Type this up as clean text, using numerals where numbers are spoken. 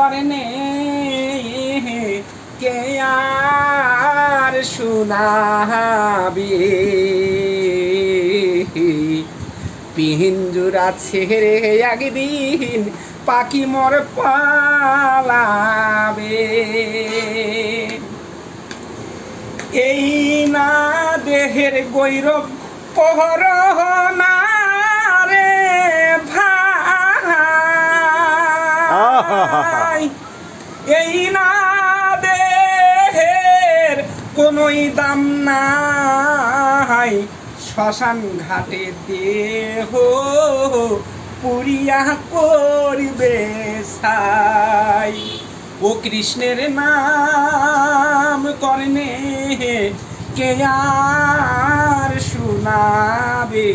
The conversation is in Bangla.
করনে কে আর শুনাবে পিঞ্জুরা ছেড়ে একদিন পাখি মোর পালাবে এই না দেহের গৈরব পহরনা রে ভাই এই না দেহের কোনোই দাম নাই শ্মশান ঘাটে দেহ পুরিয়া করিবে ছাই ও কৃষ্ণের নাম করনে কে আর শুনাবে